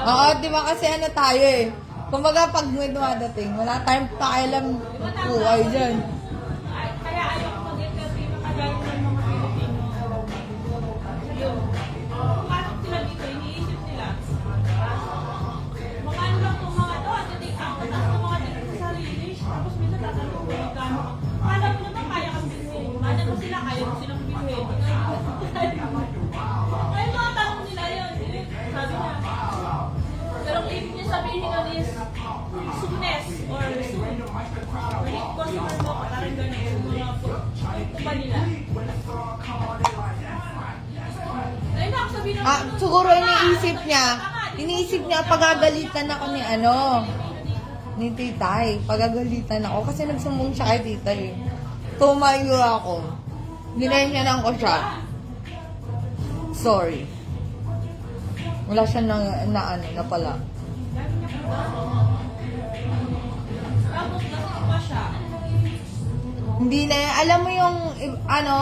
Oo, di ba kasi ano tayo eh. Kumbaga pag may dumadating, wala tayong pakialam buhay dyan. Kaya ayaw ko mag-interview na kagaya ng mga Pilipino. Yun. Pumasok sila dito, iniisip nila. Mga ano lang itong mga to, at take out, tapos ng mga dito sa sarili. Tapos minsan tatanong ko, magkano ka. Kala mo naman kaya kang bilhin. Mana mo sila, kaya mo silang bilhin. Ay, mga tanong nila yun. Sabi niya. Pero ang ibig niya sabihin nun is soonness or soon. When it customer mo, parang gano'n yung mga kuba nila. Ay, nakasabihin naman. Siguro iniisip niya pagagalitan ako ni ni titay. Pagagalitan ako kasi nagsumbong siya kay titay. Tumayo ako. Ginenyanan ko siya. Sorry. Wala siya na pala. Tapos, nasa pa siya. Hindi na, alam mo yung,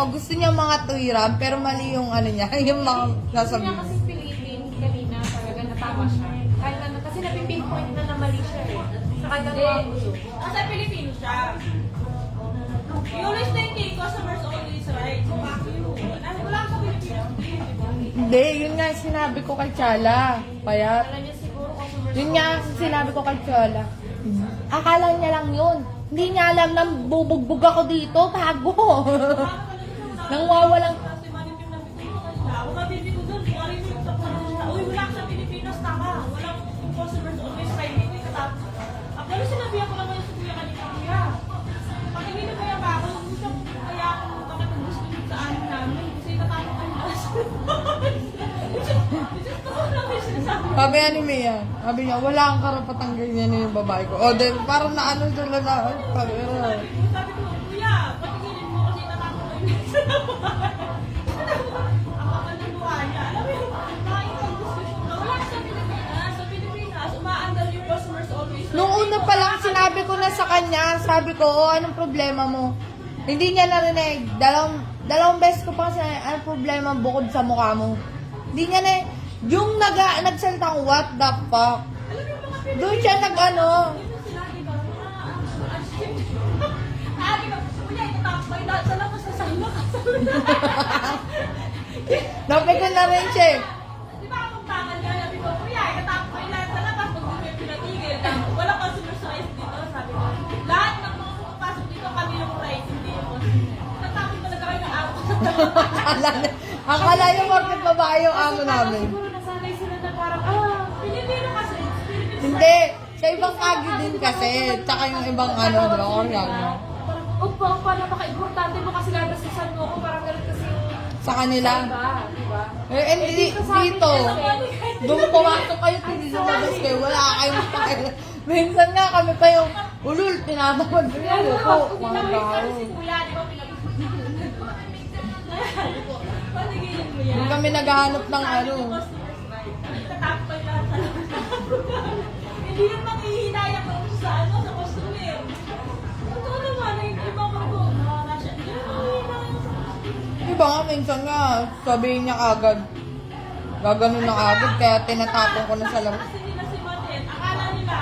gusto niya mga tuwiran, pero mali yung niya, yung mga Sabi nasabi niya niya. kasi pilitin kanina talaga natama siya. Kahit na, kasi napipinpoint na mali siya eh. Sa kanya mga gusto. Nasa Pilipino siya. You always thinking customers always right. So, fuck you. Wala ka sa Pilipinas. Hindi, yun nga yung sinabi ko kay Chala. Payat. Alam niya siguro customer Yun nga yung sinabi ko kay Chala. Akala niya lang yun. Hindi niya alam na bubugbog ako dito, tago. Nang wawalang... Kasi manip yung nabibig ko siya. Huwag mabibig ko doon. Kung ano yung sa siya. Uy, wala ka sa Pilipinas. Tama. Walang customers always right. Hindi ko katapos. Actually, sinabihan ko naman yung sa kuya kanina. Kuya, pag hindi na kaya ba ako, gusto ko kaya ako bakit ang gusto nyo sa amin namin. Kasi natapos kayo lakas. Which is totoo naman yung sinasabi. Sabi nga ni Mia, sabi niya, wala kang karapatang ganyan yung babae ko. O, then, parang naano sila na, sabi ko, Sabi ko, kuya, patigilin mo kasi natapos kayo sa bahay. Ang kapal ng buha niya. Alam mo yung mga ibang discussion na wala sa Pilipinas. Sa Pilipinas, umaandar yung customers always. nung una pa lang, sinabi ko na sa kanya, sabi ko, anong problema mo? Hindi niya narinig. Dalawang beses ko pa kasi, anong problema bukod sa mukha mo? Hindi niya na, yung nagsalitang, what the fuck? Alam mo yung mga Pilipino. Doon siya nag-ano. Dito sila, di ba? Di ba? Kuya, itatapos kayo lahat sa labas sa sala ka. Napikon na rin siya. Di ba akong tangan niya? Sabi ko, kuya, itatapos kayo lahat sa labas. Pag hindi kayo pinatigil. Wala customer service dito. Sabi ko, lahat ng mga pumapasok dito, kami yung right. Hindi yung customer. Tatapos talaga kayo ng ako. Akala niya bakit babae yung amo namin. Siguro nasanay sila na parang, Pilipino kasi. Pilipino Hindi. Sa ibang agi din kasi. Tsaka yung ibang di ba, Koreano. Opo, napaka-importante mo kasi lalasisan mo ako, parang ganun kasi yung Sa kanila. iba, di ba? And dito, doon pumasok kayo, hindi lumabas kayo, wala kayong pakialam. Minsan nga kami pa yung ulul, tinatawag ko yun. Opo, mga tao. si kuya, di ba patigilin mo yan. Hindi kami naghahanap ng Tatapos kayo lahat sa labas. Hindi naman hihinayang ko sa sa customer. Totoo naman, yung iba ko na siya. Hindi naman hihinayang. Diba nga, minsan nga, sabihin niya kagad. Gaganon na kagad, kaya tinatapon ko na sa labas. Kasi nila si Maten, akala nila,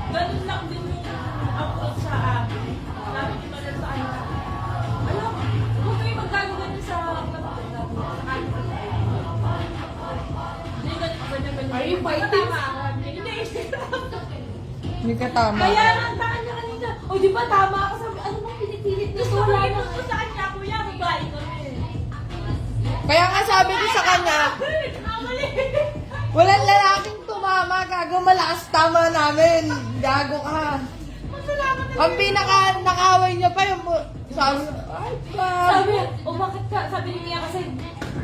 ganun lang din yung approach sa amin. Sabi ni Maten sa ano, alam, huwag kayo magkaganon sa Are you fighting? Hindi ka tama. Kaya ang takan niya kanina, o di ba tama ako sabi, ano bang pinipilit nito? Wala na. Gusto sa kanya, kuya, babae kami. Kaya nga sabi ko sa kanya, Kamali. walang lalaking tumama, gago malakas tama namin. Gago ka. Masalamat na. Ang pinaka nakaway niya pa yung sabi, ay pa. Sabi, bakit ka? Sabi niya kasi,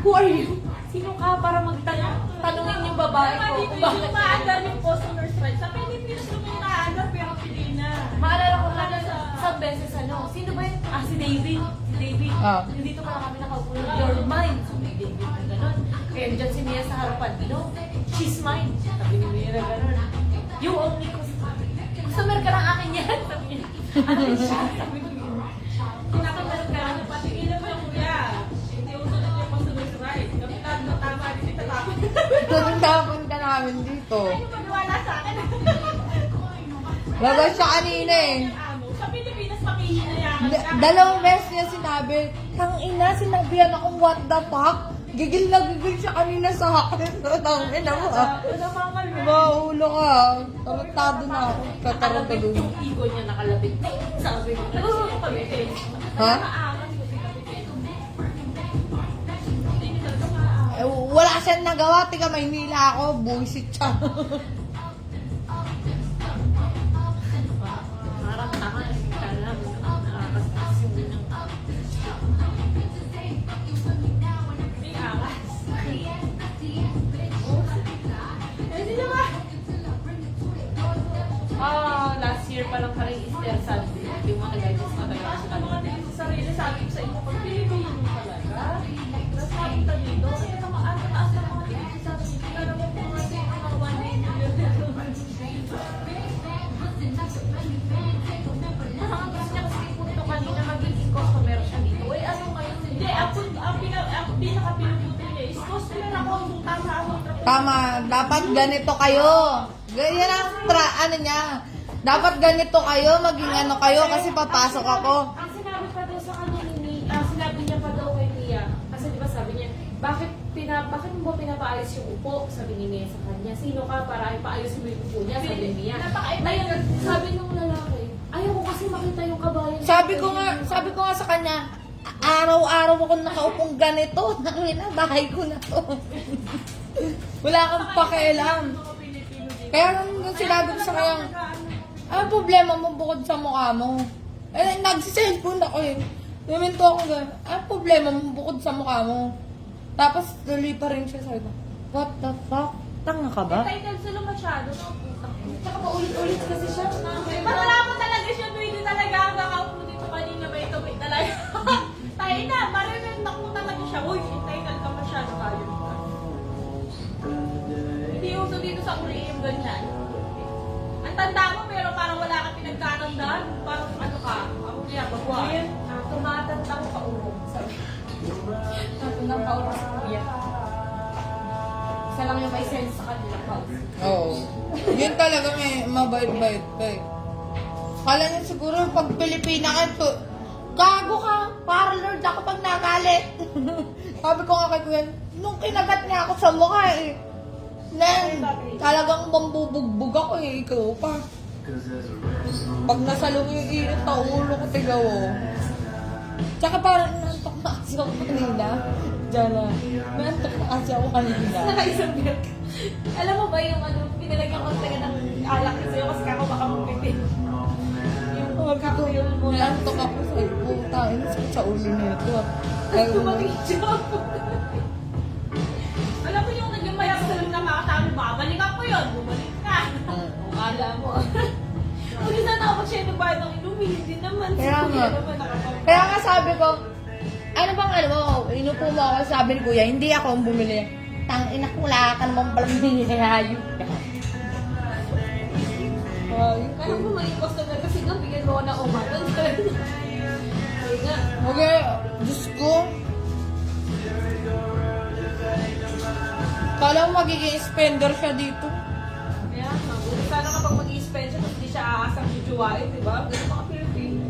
who are you? Sino ka para magtanungin yung babae ko? Dito yung umaandar yung customer's rights. Sa Pilipinas yung umaandar pero Pilina. Maalala ko na isang beses sino ba yun? Si David. Si David. Ah. Yung dito pala kami nakaupo. Your mind. So, may David na gano'n. Kaya dyan si Mia sa harapan. She's mine. Sabi ni Mia na gano'n. You only customer ka ng akin yan. Sabi niya. Ano yun siya? Sabi ko yun. Kinakabalan ka na patigilan mo yung kuya. Hindi usunod yung customer's rights. Kapag tama din ito tapos. Tutapon ka namin. namin dito. Ayaw maniwala sa akin. Labas siya kanina eh. Ano, sa Pilipinas makihinayangan ka. Dalawang beses niya sinabi, tangina, sinabihan akong what the fuck. Gigil na gigil siya kanina sa akin. Tangina mo ah. Maulo ka. Tarantado na ako. Katarantado Nakalabit na. yung ego niya, nakalabit. Sabi ko, ano yung pag-ibig? Ha? Maangas ko si Kapiteno. Eh, wala siyang nagawa. Tika, Maynila ako. Buisit siya. Parang tanga, kala mo, nakakastas yung ng May angas. Eh, di naman. last year pa lang pala yung Easter Sunday. Yung mga gadgets matagal Taas sa ng mga kanila. tingin sa sarili, sabi ko sa inyo, pag Pilipino talaga, tapos nakita dito, kasi tamaan sa taas ng mga tingin sa sarili, pero kung mga tingin mga 1 million. Nakakabas niya kasi punto kanina magiging customer siya dito. Uy, ano ngayon? Hindi, ang pinaka-pinuputo niya is customer ako, yung tama ako. Tama. Dapat ganito kayo. Ganyan ang ano niya. Dapat ganito kayo. Maging ano kayo kasi papasok ako. Ang sinabi pa daw sa kanya ni sinabi niya pa daw kay Mia, kasi di ba sabi niya, bakit mo ba pinapaayos yung upo? Sabi ni Mia sa kanya, sino ka para ipaayos mo yung upo niya? Sabi ni Mia. Ngayon, sabi nung lalaki, ayaw ko kasi makita yung kabayan. Sabi ko nga sa kanya, araw-araw ako nakaupong ganito. Nangina, bahay ko na to. Wala kang pakialam. Kaya nung sinabi ko sa kanya, ano problema mo bukod sa mukha mo? Eh, nagsiselfone ako eh. Naminto ako gano'n. Ano problema mo bukod sa mukha mo? Tapos tuloy pa rin siya. Sabi ko, what the fuck? Tanga ka ba? Title sila masyado, no? Tsaka paulit-ulit kasi siya. Wala mo talaga siya, pwede talaga ang nakaupo dito kanina, may tumay talaga. Tayo na, marinig mo talaga siya. Uy, title ka masyado kayo. Hindi uso dito sa uli yung ganyan. Ang tanda mo, pero parang wala kang pinagkatandaan. Parang ano ka, ako niya, bagwa. Tumatanda ko paurong. Sabi. Tatandang paurong sa kuya. Isa lang yung may sense sa kanila house. Oo. Yun talaga may mabait-bait pa eh. Kala niya siguro pag Pilipina ka to, gago ka, parlor ako pag nagalit. Sabi ko nga kay Kuya, nung kinagat niya ako sa mukha eh. Talagang mambubugbog ako eh, ikaw pa. Pag nasalong yung init na ulo ko, tigaw oh. Tsaka parang nantok na kasi ako kanina. Diyan na. Nantok na kasi ako kanina. Nakaisang milk. Alam mo ba yung ano, pinalagyan ko talaga ng alak sa'yo kasi kako baka mapitin. Yung cocktail mo. Nantok ako sa puta. Ano sa ulo nito ah. Kaya ko Tumating-job. Alam mo yung naging mayak sa lang na makasama, babalik ako yun, bumalik ka. Akala mo. Pag isa na ako siya nagbayad ng inumin, hindi naman. Kaya Si nga. Kuya naman nakapag- Kaya nga sabi ko, ano bang ano mo, inupo mo ako, sabi ni Kuya, hindi ako ang bumili. Tangina ko, wala ka naman palang binihayayop ka. Kaya mo maging customer kasi nga, bigyan mo ako ng umaton. Ay nga. Okay, Diyos ko. Kala mo magiging spender siya dito. Kaya, mabuti sana kapag mag-i-spend siya, tapos di siya aasang jujuwain, di ba? Ganun mga Pilipino.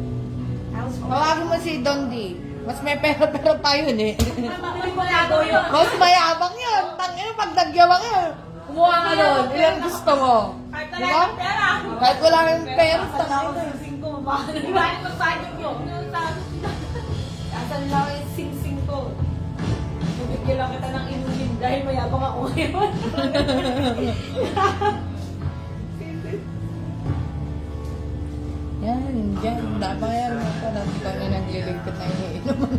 Tawagin mo si Don D. Mas may pera-pera pa yun eh. Manipulado yun. Mas mayabang yun. Tangina, pag nagyabang yun. Kumuha ka nun. Ilang gusto mo. Kahit Di wala ba? ng pera. Kahit wala kang pera, Asan lang ako tangina. sing-sing ko, mabahal. Di ba? Magsayang yun. Asan lang yung sing-sing ko. Bibigyan lang kita ng inumin dahil mayabang ako ngayon. Yan, yan. Dapat yan. Natin kami nagliligpit na iniinuman.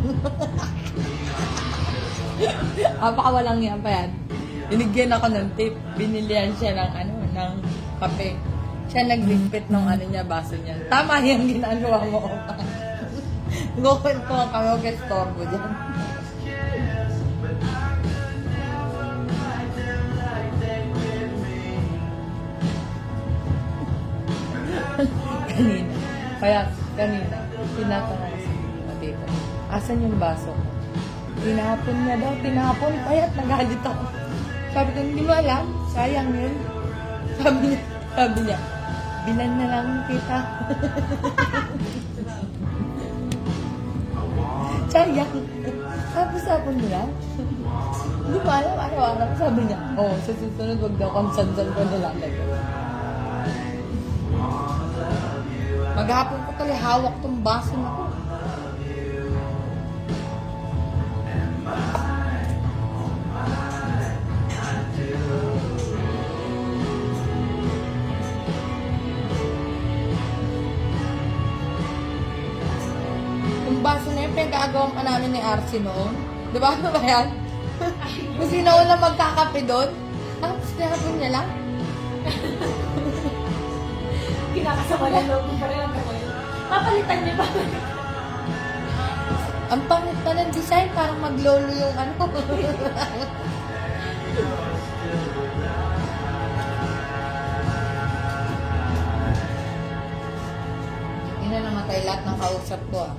Apaka walang yan pa yan. Binigyan ako ng tip. Binilihan siya ng ano, ng kape. Siya nagligpit ng ano niya, baso niya. Tama yan ginagawa mo. Gawin ko ang kami, okay, storbo dyan. kanina, tinatanong ko sa tita, asan yung baso ko? Tinapon niya daw, tinapon, kaya't nagalit ako. Sabi ko, hindi mo alam, sayang yun. Sabi niya, bilan na lang kita. Sayang. Tapos sapon nila. Hindi ko alam, araw-araw. Sabi niya, sa susunod, wag daw kang sansan ko nilalagay. Maghapon ko tuloy, hawak tong baso na ko. Yung baso na yun, pinagagawa pa namin ni RC noon. Di ba? Ano ba yan? Kung sino na magkakape doon, tapos pinakapin niya lang. Kinakasama na loob mo pa rin ang kamay. Papalitan niya ba? Ang pangit pa ng design, parang maglolo yung ano. Hindi na namatay lahat ng kausap ko ah.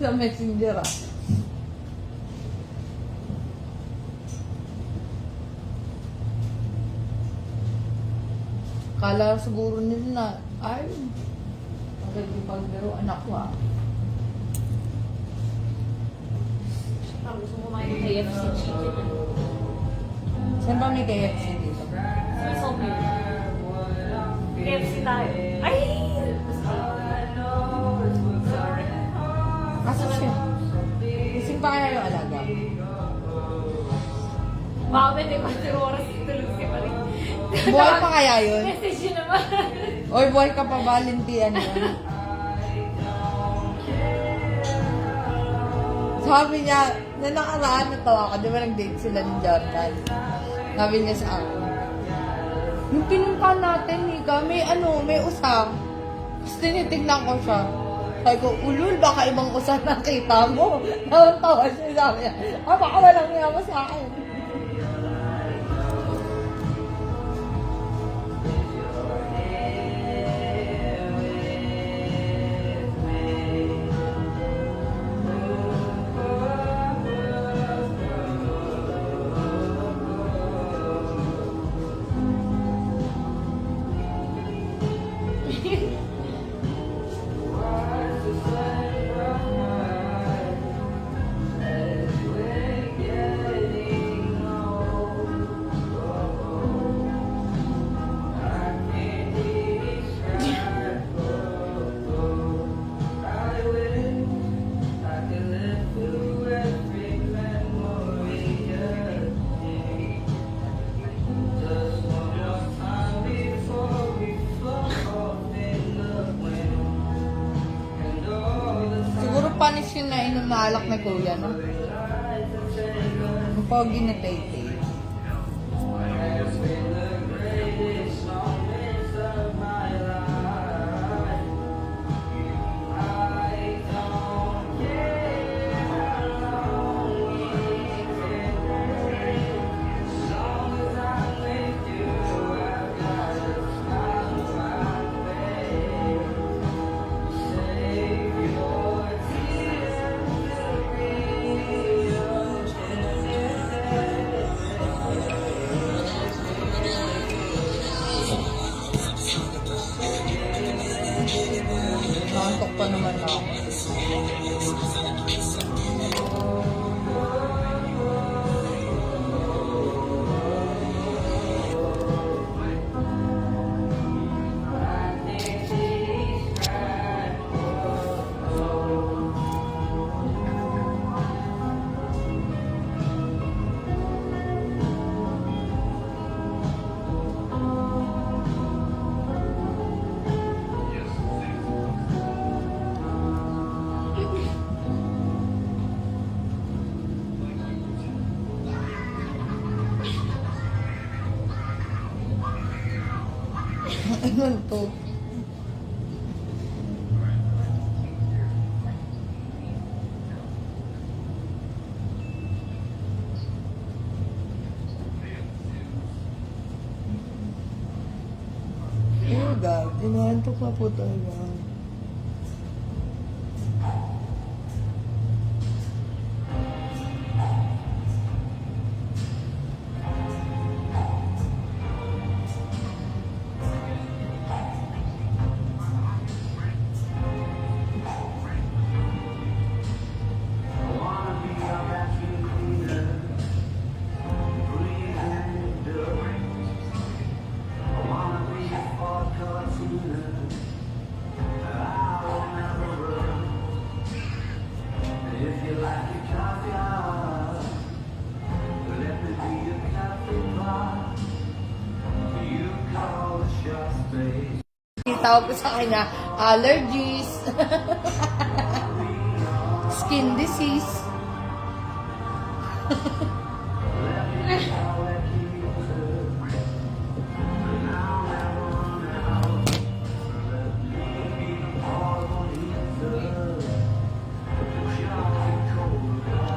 Sa messenger ah. Kala siguro nila na, ay, magaling paglaro anak ko ah. Parang gusto mo kumain ng KFC chicken. Saan ba may KFC dito? Sa Somme. KFC tayo. Ay! Sorry. Asa siya? Gising pa kaya yung alaga? Baka may 4 oras tulog siya pa rin. Buhay pa kaya yun? Message yun naman. Oy, buhay ka pa, Valentine yun. Sabi niya, na nakaraan natawa ka, di ba nag-date sila ni Jordan? Sabi niya sa akin, yung pinunta natin, Nika, may usa. Tapos tinitignan ko siya. Sabi ko, ulul, baka ibang usa nakita mo. Tawa siya, sabi niya, baka walang niya mo sa akin. Panis yun na inom na alak na kuya, no? Ang pogi na tay-tay. Nakantok pa naman na ako. Ano to? Oh God, inaantok na po talaga. Tawag ko sa kanya, allergies, skin disease.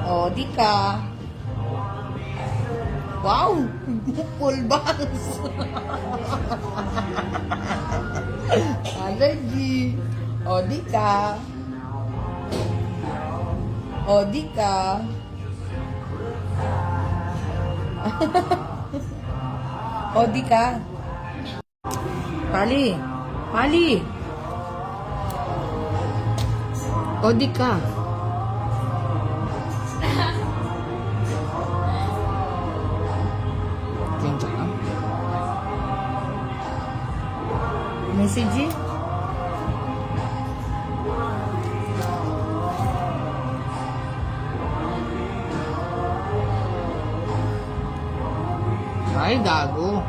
O, di ka. Wow! Full bangs! Allergy. O, di ka. O, di ka. O, di ka. Pali. Pali. O, di ka. Message eh? Ay, gago.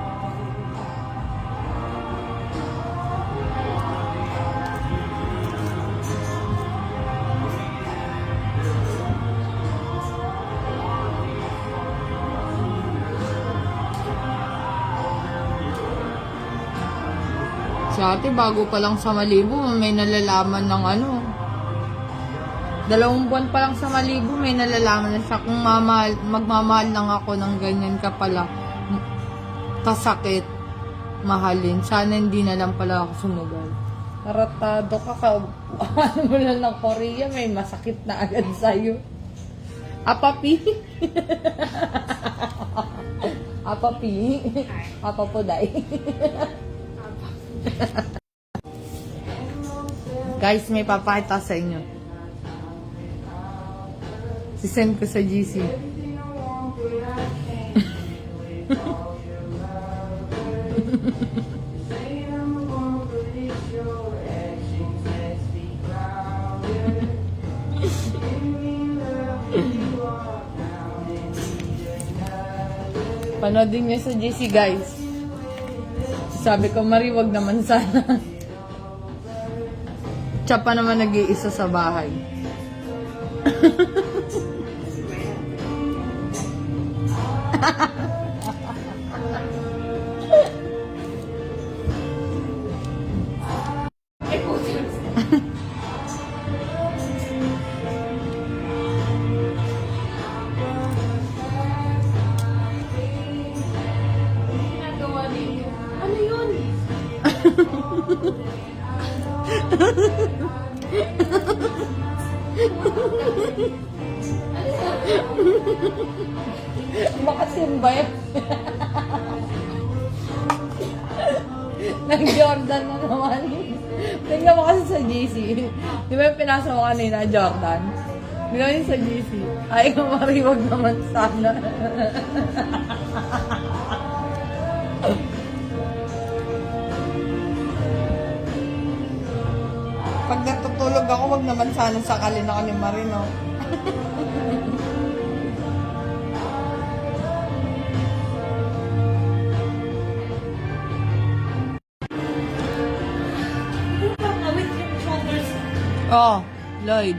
Si ate, bago pa lang sa Malibu, may nalalaman ng ano. 2 buwan pa lang sa Malibu, may nalalaman na siya kung magmamahal lang ako ng ganyan ka pala. Kasakit, mahalin. Sana hindi na lang pala ako sumugal. Taratado ka, ano mo lang ng Korea, may masakit na agad sa'yo. Apapi. Apapi. Apapoday. Guys, may papakita sa inyo. Sisend ko sa GC. Panoodin niyo sa GC, guys. Sabi ko, Marie, wag naman sana. Siya pa naman nag-iisa sa bahay. Ginagawa ninyo. Ano yun? Makasimba yun. Nag-Jordan na naman. Tingnan mo kasi sa GC. Di ba yung pinasa mo kanina, Jordan? Tingnan mo sa GC. Ay, mariwag naman sana. Pag natutulog ako, wag naman sana sakalin ako ni Marino. Awit yung shoulders. Oh, Lloyd.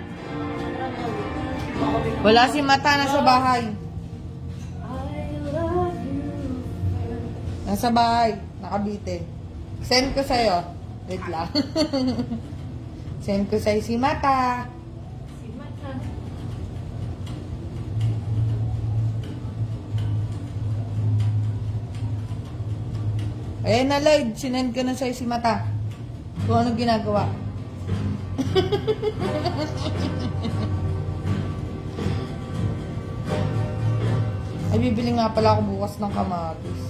Wala si Mata na sa bahay. I love you. Nasa bahay. Nakabite. Send ko sa'yo. Wait lang. Send ko sa'yo si Mata. Si Mata. Ayan na, Lloyd. Sinend ko na sa'yo si Mata. Kung ano ginagawa. Ay, bibili nga pala ako bukas ng kamatis.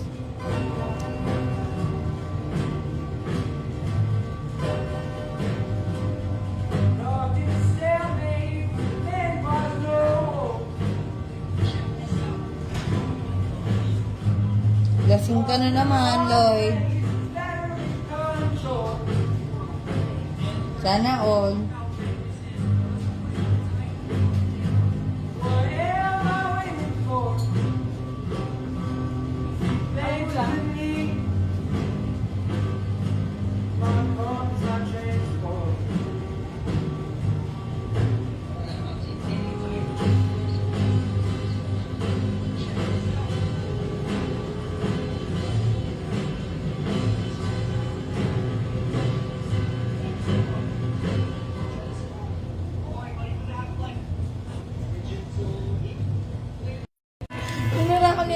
Lasing ka na naman, Lloyd. Sana all.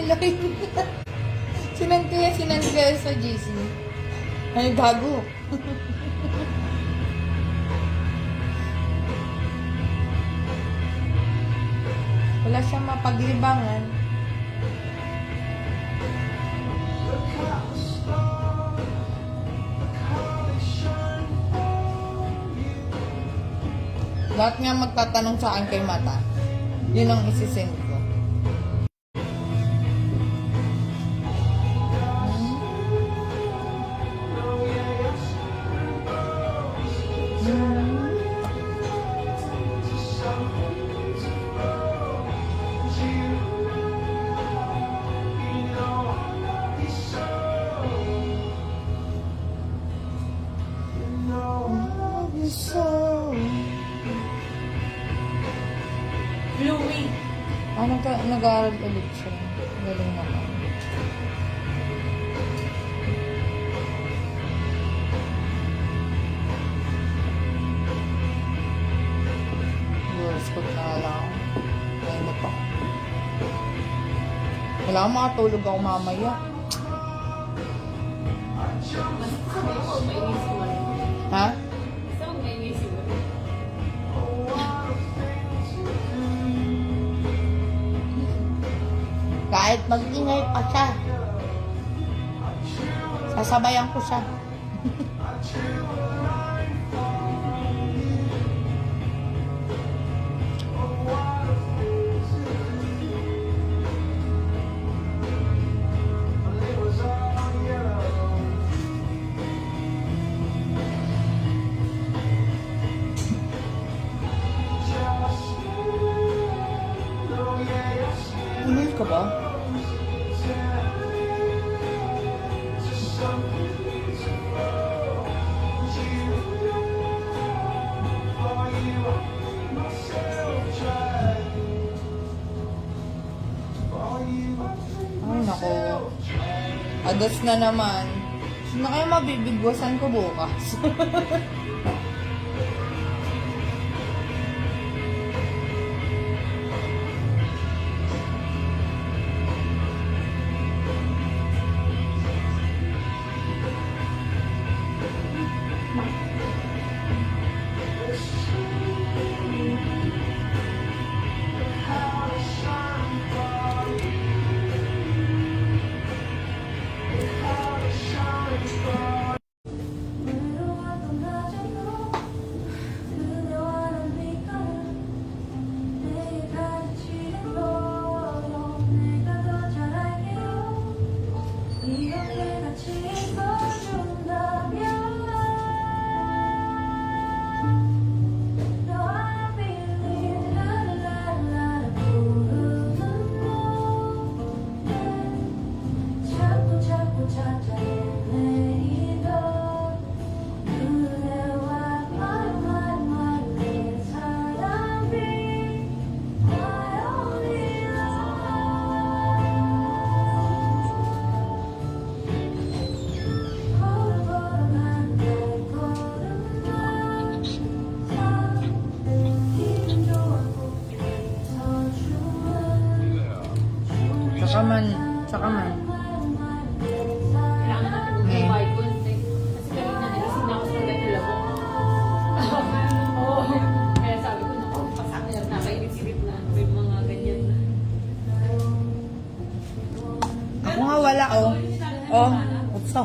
live. Sinend ko yan sa GC. Ay, gago. Wala siyang mapaglibangan. Lahat nga magtatanong sa akin kay Mata. Yun ang isisend ko. Bluey. Nag-aaral ulit siya. Galing naman. Girls, pag lang. Nainip ako. Wala akong makatulog ako mamaya. Mas sabi ko, mainisip mo rin. Ha? Gusto mong mainisip mo rin. Kahit mag-ingay pa siya. Sasabayan ko siya. Ulul ka ba? Ay, nako. Adas na naman. Sino kaya mabibigwasan ko bukas? Tsaka man. Kailangan natin mag-provide content. Kasi kanina nagising na ako sa naglalabok. Oo. Kaya sabi ko, naku, pasakyan na, kainit-init na. May mga ganyan na. Ako nga wala, oh. Oh, utso.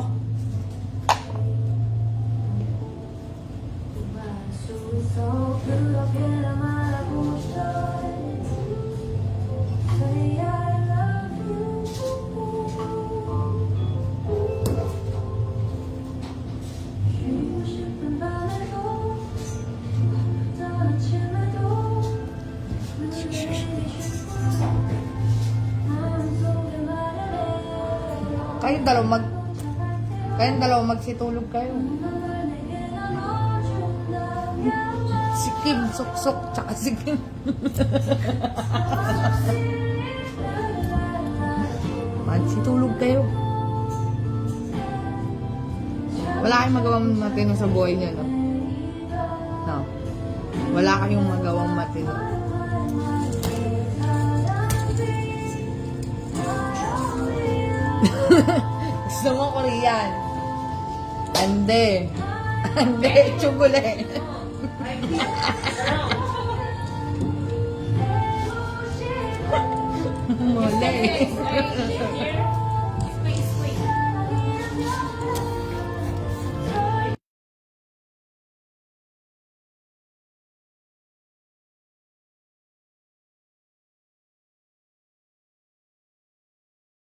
Kayong dalawa magsitulog kayo. Si Kim, suksok, tsaka si Kim. Magsitulog kayo. Wala kayong magawang matino sa buhay niyo, no? No. Wala kayong magawang matino. Gusto mo Korean? Ande. Ande, chocolate. Mali.